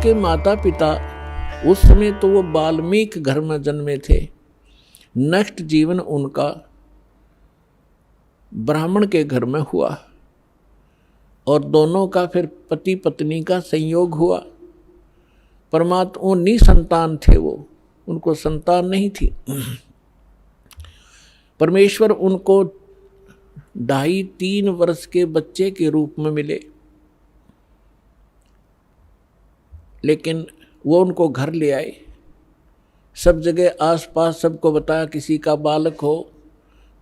उनके माता पिता उस समय तो वो वाल्मीकि घर में जन्मे थे। नेक्स्ट जीवन उनका ब्राह्मण के घर में हुआ और दोनों का फिर पति पत्नी का संयोग हुआ। परमात्मा निसंतान थे, वो उनको संतान नहीं थी। परमेश्वर उनको 2.5-3 वर्ष के बच्चे के रूप में मिले, लेकिन वो उनको घर ले आए। सब जगह आसपास सबको बताया किसी का बालक हो,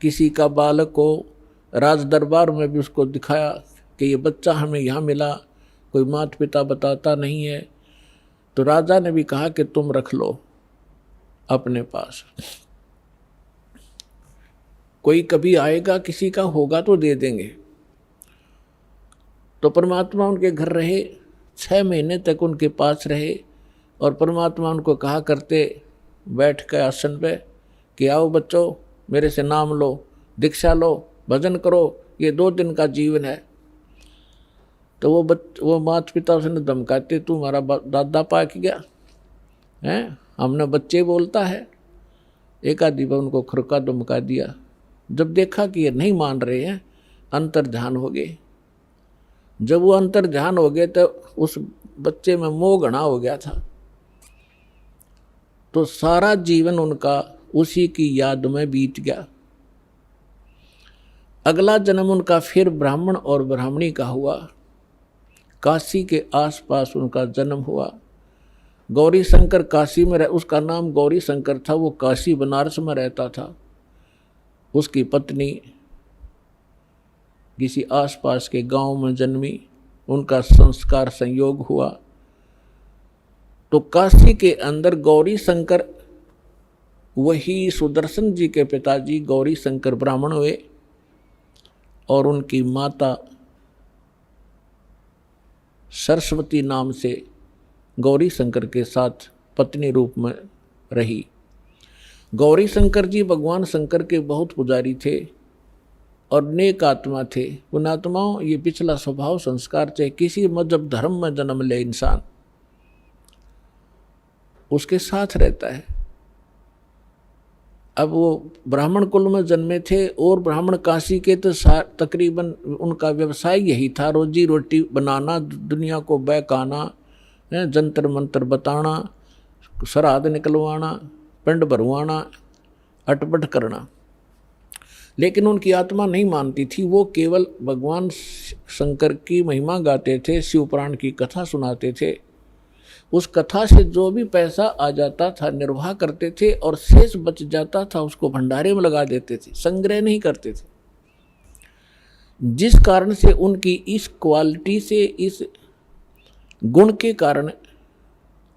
किसी का बालक हो। राज दरबार में भी उसको दिखाया कि ये बच्चा हमें यहाँ मिला, कोई माता पिता बताता नहीं है। तो राजा ने भी कहा कि तुम रख लो अपने पास, कोई कभी आएगा किसी का होगा तो दे देंगे। तो परमात्मा उनके घर रहे, 6 महीने तक उनके पास रहे और परमात्मा उनको कहा करते बैठ के आसन पे कि आओ बच्चों, मेरे से नाम लो, दीक्षा लो, भजन करो, ये 2 दिन का जीवन है। तो वो माता पिता उसने धमकाते, तू हमारा दादा पाक गया हैं, हमने बच्चे बोलता है। एक आधी बार उनको खुरका धमका दिया। जब देखा कि ये नहीं मान रहे हैं, अंतर ध्यान हो गए। जब वो अंतर ध्यान हो गए तो उस बच्चे में मोह घना हो गया था। तो सारा जीवन उनका उसी की याद में बीत गया। अगला जन्म उनका फिर ब्राह्मण और ब्राह्मणी का हुआ। काशी के आसपास उनका जन्म हुआ। गौरी शंकर काशी में उसका नाम गौरी शंकर था, वो काशी बनारस में रहता था। उसकी पत्नी किसी आसपास के गांव में जन्मी, उनका संस्कार संयोग हुआ। तो काशी के अंदर गौरी शंकर, वही सुदर्शन जी के पिताजी गौरी शंकर ब्राह्मण हुए और उनकी माता सरस्वती नाम से गौरी शंकर के साथ पत्नी रूप में रही। गौरी शंकर जी भगवान शंकर के बहुत पुजारी थे और नेक आत्मा थे। उन आत्माओं ये पिछला स्वभाव संस्कार, चाहे किसी मजहब धर्म में जन्म ले इंसान, उसके साथ रहता है। अब वो ब्राह्मण कुल में जन्मे थे और ब्राह्मण काशी के तो तकरीबन उनका व्यवसाय यही था, रोजी रोटी बनाना, दुनिया को बहकाना, जंतर मंतर बताना, श्राद्ध निकलवाना, पिंड भरवाना, अटपट करना। लेकिन उनकी आत्मा नहीं मानती थी। वो केवल भगवान शंकर की महिमा गाते थे, शिव पुराण की कथा सुनाते थे। उस कथा से जो भी पैसा आ जाता था निर्वाह करते थे और शेष बच जाता था उसको भंडारे में लगा देते थे, संग्रह नहीं करते थे। जिस कारण से उनकी इस क्वालिटी से, इस गुण के कारण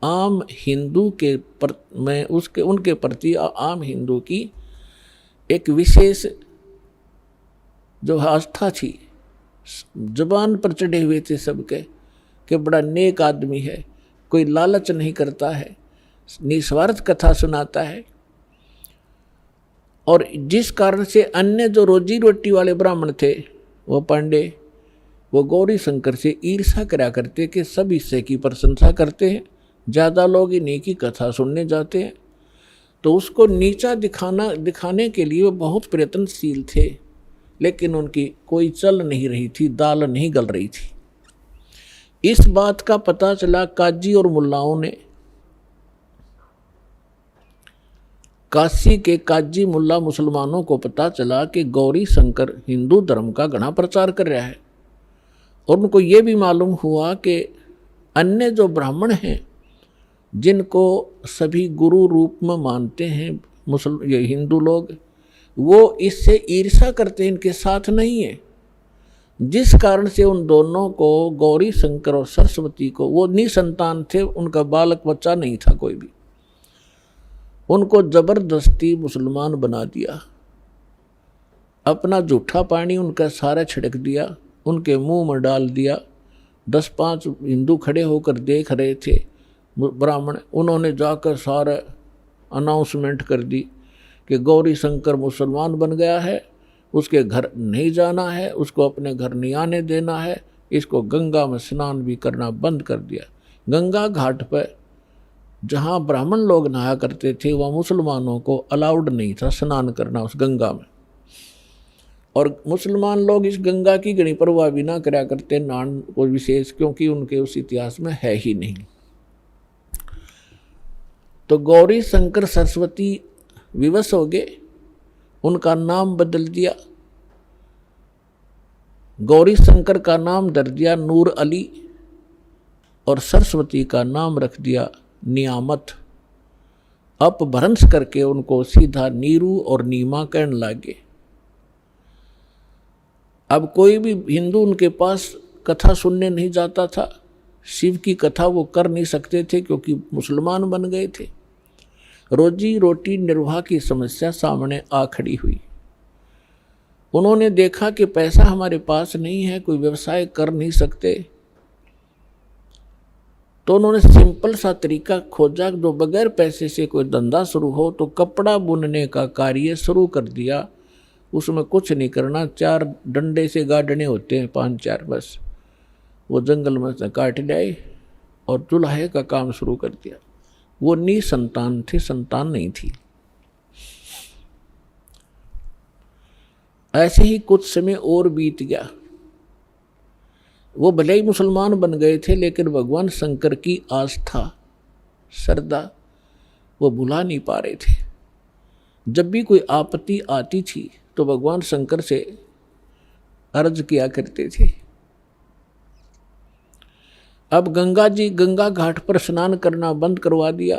आम हिंदू के में उनके प्रति आम हिंदू की एक विशेष जो आस्था थी, जुबान पर चढ़े हुए थे सबके कि बड़ा नेक आदमी है, कोई लालच नहीं करता है, निस्वार्थ कथा सुनाता है। और जिस कारण से अन्य जो रोजी रोटी वाले ब्राह्मण थे, वो पांडे, वो गौरी शंकर से ईर्ष्या करा करते कि सब इससे की प्रशंसा करते हैं, ज़्यादा लोग इन्हीं की कथा सुनने जाते हैं। तो उसको नीचा दिखाने के लिए वो बहुत प्रयत्नशील थे, लेकिन उनकी कोई चल नहीं रही थी, दाल नहीं गल रही थी। इस बात का पता चला काजी और मुल्लाओं ने। काशी के काजी मुल्ला मुसलमानों को पता चला कि गौरी शंकर हिंदू धर्म का घना प्रचार कर रहा है। और उनको ये भी मालूम हुआ कि अन्य जो ब्राह्मण हैं, जिनको सभी गुरु रूप में मानते हैं ये हिंदू लोग, वो इससे ईर्ष्या करते हैं, इनके साथ नहीं है। जिस कारण से उन दोनों को, गौरी शंकर और सरस्वती को, वो निसंतान थे, उनका बालक बच्चा नहीं था कोई भी, उनको जबरदस्ती मुसलमान बना दिया। अपना जूठा पानी उनका सारा छिड़क दिया, उनके मुंह में डाल दिया। 10-5 हिंदू खड़े होकर देख रहे थे ब्राह्मण, उन्होंने जाकर सारा अनाउंसमेंट कर दी कि गौरी शंकर मुसलमान बन गया है, उसके घर नहीं जाना है, उसको अपने घर नहीं आने देना है, इसको गंगा में स्नान भी करना बंद कर दिया। गंगा घाट पर जहाँ ब्राह्मण लोग नहाया करते थे वह मुसलमानों को अलाउड नहीं था स्नान करना उस गंगा में, और मुसलमान लोग इस गंगा की गणी परवाह भी ना करा करते नान को विशेष, क्योंकि उनके उस इतिहास में है ही नहीं। तो गौरी शंकर सरस्वती विवश हो गए, उनका नाम बदल दिया, गौरी शंकर का नाम धर दिया नूर अली, और सरस्वती का नाम रख दिया नियामत। अपभ्रंश करके उनको सीधा नीरू और नीमा कहने लगे। अब कोई भी हिंदू उनके पास कथा सुनने नहीं जाता था, शिव की कथा वो कर नहीं सकते थे क्योंकि मुसलमान बन गए थे। रोजी रोटी निर्वाह की समस्या सामने आ खड़ी हुई। उन्होंने देखा कि पैसा हमारे पास नहीं है, कोई व्यवसाय कर नहीं सकते, तो उन्होंने सिंपल सा तरीका खोजा जो बगैर पैसे से कोई धंधा शुरू हो। तो कपड़ा बुनने का कार्य शुरू कर दिया। उसमें कुछ नहीं करना, 4 डंडे से गाड़ने होते हैं, 5-4 बस, वो जंगल में से काट लाए और चूल्हे का काम शुरू कर दिया। वो निसंतान थे, संतान नहीं थी। ऐसे ही कुछ समय और बीत गया। वो भले ही मुसलमान बन गए थे, लेकिन भगवान शंकर की आस्था श्रद्धा वो भुला नहीं पा रहे थे। जब भी कोई आपत्ति आती थी तो भगवान शंकर से अर्ज किया करते थे। अब गंगा घाट पर स्नान करना बंद करवा दिया।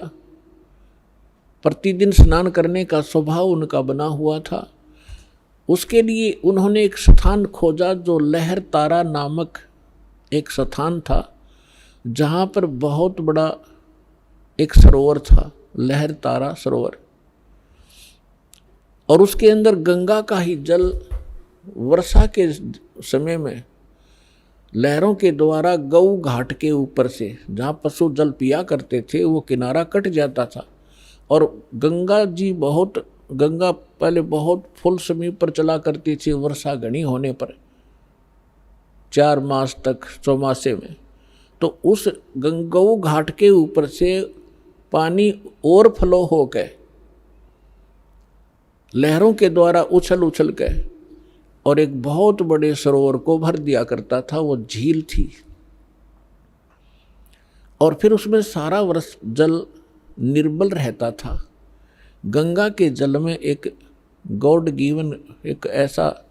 प्रतिदिन स्नान करने का स्वभाव उनका बना हुआ था। उसके लिए उन्होंने एक स्थान खोजा जो लहर तारा नामक एक स्थान था, जहाँ पर बहुत बड़ा एक सरोवर था, लहर तारा सरोवर, और उसके अंदर गंगा का ही जल वर्षा के समय में लहरों के द्वारा गऊ घाट के ऊपर से जहाँ पशु जल पिया करते थे वो किनारा कट जाता था। और गंगा पहले बहुत फुल समय पर चला करती थी वर्षा घनी होने पर, 4 मास तक चौमासे में। तो उस गऊ घाट के ऊपर से पानी और फ्लो होकर लहरों के द्वारा उछल उछल के और एक बहुत बड़े सरोवर को भर दिया करता था। वो झील थी और फिर उसमें सारा वर्ष जल निर्मल रहता था। गंगा के जल में एक गॉड गिवन एक ऐसा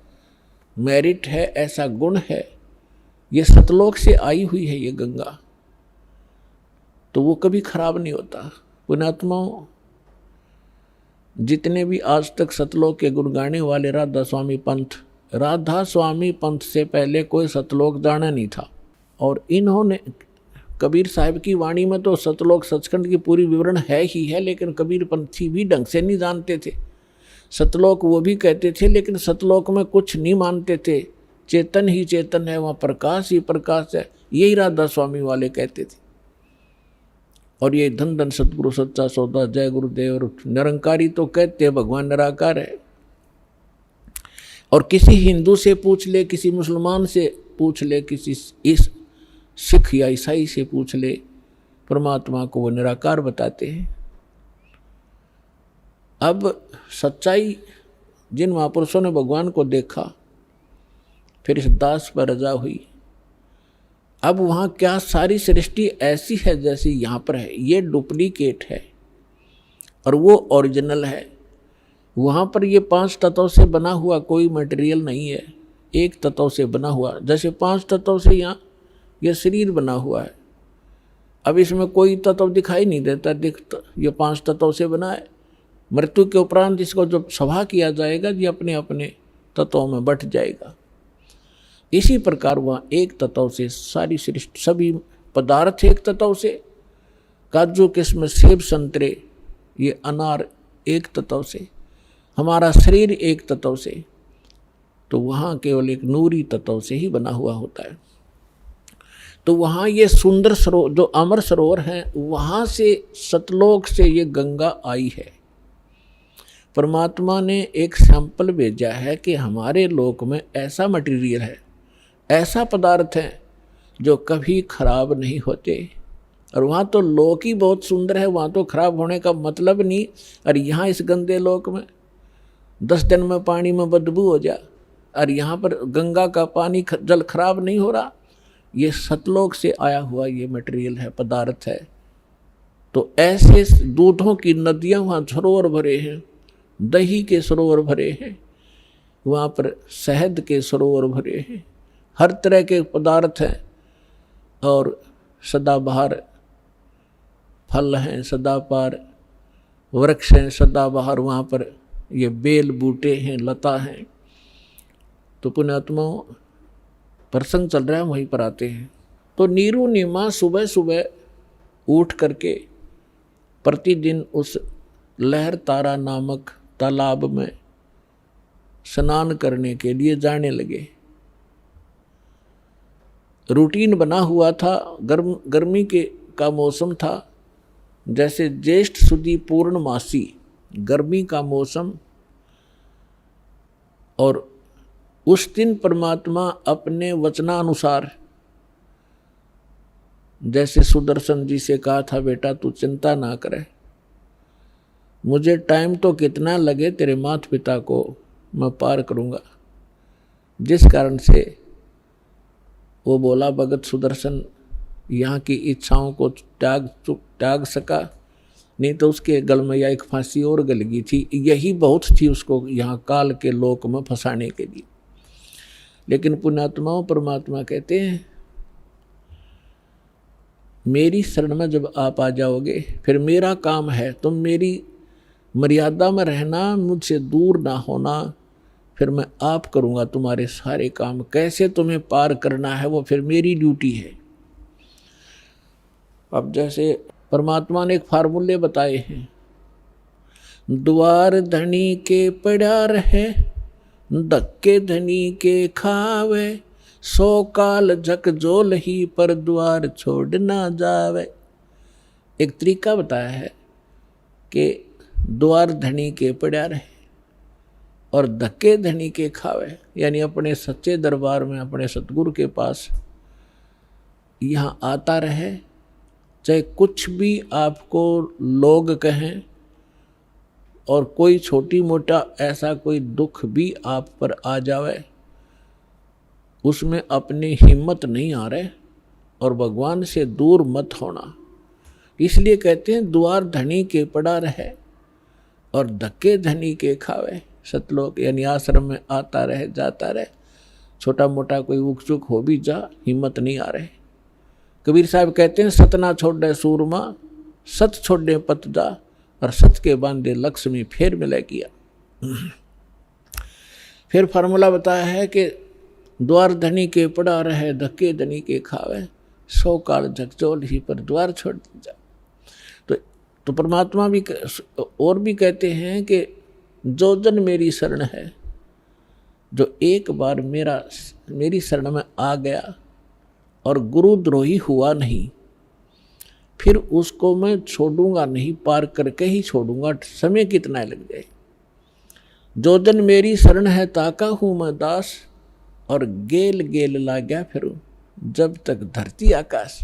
मेरिट है, ऐसा गुण है, ये सतलोक से आई हुई है ये गंगा, तो वो कभी खराब नहीं होता। पुण्यात्माओं, जितने भी आज तक सतलोक के गुण गाने वाले राधा स्वामी पंथ से पहले कोई सतलोक जाना नहीं था। और इन्होंने कबीर साहब की वाणी में तो सतलोक सचखंड की पूरी विवरण है ही है, लेकिन कबीर पंथी भी ढंग से नहीं जानते थे। सतलोक वो भी कहते थे, लेकिन सतलोक में कुछ नहीं मानते थे। चेतन ही चेतन है, वहाँ प्रकाश ही प्रकाश है, यही राधा स्वामी वाले कहते थे। और ये धन धन सतगुरु सच्चा सौदा जय गुरुदेव और निरंकारी तो कहते हैं भगवान निराकार है। और किसी हिंदू से पूछ ले, किसी मुसलमान से पूछ ले, किसी इस सिख या ईसाई से पूछ ले, परमात्मा को वो निराकार बताते हैं। अब सच्चाई, जिन महापुरुषों ने भगवान को देखा, फिर इस दास पर रजा हुई। अब वहाँ क्या सारी सृष्टि ऐसी है जैसी यहाँ पर है? ये डुप्लीकेट है और वो ओरिजिनल है। वहाँ पर ये 5 तत्वों से बना हुआ कोई मटेरियल नहीं है, एक तत्व से बना हुआ। जैसे 5 तत्वों से यहाँ ये शरीर बना हुआ है। अब इसमें कोई तत्व दिखाई नहीं देता, ये 5 तत्वों से बना है। मृत्यु के उपरांत इसको जब सभा किया जाएगा, ये अपने अपने तत्वों में बट जाएगा। इसी प्रकार वह एक तत्व से सारी सृष्टि, सभी पदार्थ एक तत्व से, काजू किस्म सेब संतरे ये अनार एक तत्व से, हमारा शरीर एक तत्व से, तो वहाँ केवल एक नूरी तत्व से ही बना हुआ होता है। तो वहाँ ये सुंदर सरोवर जो अमर सरोवर हैं, वहाँ से सतलोक से ये गंगा आई है। परमात्मा ने एक सैंपल भेजा है कि हमारे लोक में ऐसा मटेरियल है, ऐसा पदार्थ है जो कभी खराब नहीं होते और वहाँ तो लोक ही बहुत सुंदर है, वहाँ तो खराब होने का मतलब नहीं। और यहाँ इस गंदे लोक में 10 दिन में पानी में बदबू हो जा, और यहाँ पर गंगा का पानी जल खराब नहीं हो रहा। ये सतलोक से आया हुआ ये मटेरियल है, पदार्थ है। तो ऐसे दूधों की नदियाँ वहाँ सरोवर भरे हैं, दही के सरोवर भरे हैं, वहाँ पर शहद के सरोवर भरे हैं, हर तरह के पदार्थ हैं। और सदाबहार फल हैं, सदाबहार वृक्ष हैं, सदाबहार वहाँ पर ये बेल बूटे हैं, लता हैं। तो पुण्यात्माओं, प्रसंग चल रहा है, वहीं पर आते हैं। तो नीरू नीमा सुबह सुबह उठ करके प्रतिदिन उस लहर तारा नामक तालाब में स्नान करने के लिए जाने लगे। रूटीन बना हुआ था, गर्मी का मौसम था, जैसे ज्येष्ठ सुदी पूर्णमासी गर्मी का मौसम। और उस दिन परमात्मा अपने वचनानुसार, जैसे सुदर्शन जी से कहा था, बेटा तू चिंता ना करे, मुझे टाइम तो कितना लगे तेरे माता पिता को मैं पार करूँगा। जिस कारण से वो बोला, भगत सुदर्शन यहाँ की इच्छाओं को त्याग सका, नहीं तो उसके गल में या एक फांसी और गल गई थी। यही बहुत थी उसको यहाँ काल के लोक में फंसाने के लिए। लेकिन पुण्यात्माओं, परमात्मा कहते हैं मेरी शरण में जब आप आ जाओगे, फिर मेरा काम है, तुम मेरी मर्यादा में रहना, मुझसे दूर ना होना, फिर मैं आप करूँगा तुम्हारे सारे काम। कैसे तुम्हें पार करना है वो फिर मेरी ड्यूटी है। अब जैसे परमात्मा ने एक फार्मूले बताए हैं, द्वार धनी के पड़ा रहे, धक्के धनी के खावे, 100 काल झकझोल ही पर द्वार छोड़ ना जावे। एक तरीका बताया है कि द्वार धनी के पड़ा रहे और धक्के धनी के खावे, यानी अपने सच्चे दरबार में, अपने सतगुरु के पास यहाँ आता रहे, चाहे कुछ भी आपको लोग कहें, और कोई छोटी मोटा ऐसा कोई दुख भी आप पर आ जावे, उसमें अपनी हिम्मत नहीं आ रहे और भगवान से दूर मत होना। इसलिए कहते हैं द्वार धनी के पड़ा रहे और धक्के धनी के खावे। सतलोक यानी आश्रम में आता रहे, जाता रहे, छोटा मोटा कोई उक चुक हो भी जा, हिम्मत नहीं आ रहे। कबीर साहब कहते हैं सतना छोड़े सूरमा, सत छोड़े पत जा, और सत के बांधे लक्ष्मी फेर मिले किया। फिर फार्मूला बताया है कि द्वार धनी के पड़ा रहे, धक्के धनी के खावे, 100 काल झकझोल ही पर द्वार छोड़ जा। तो परमात्मा भी और भी कहते हैं कि जो जन मेरी शरण है, जो एक बार मेरी शरण में आ गया और गुरुद्रोही हुआ नहीं, फिर उसको मैं छोड़ूंगा नहीं, पार करके ही छोड़ूंगा, समय कितना लग जाए। जो जन मेरी शरण है ताका हूँ मैं दास, और गेल गेल ला गया फिरूं, जब तक धरती आकाश।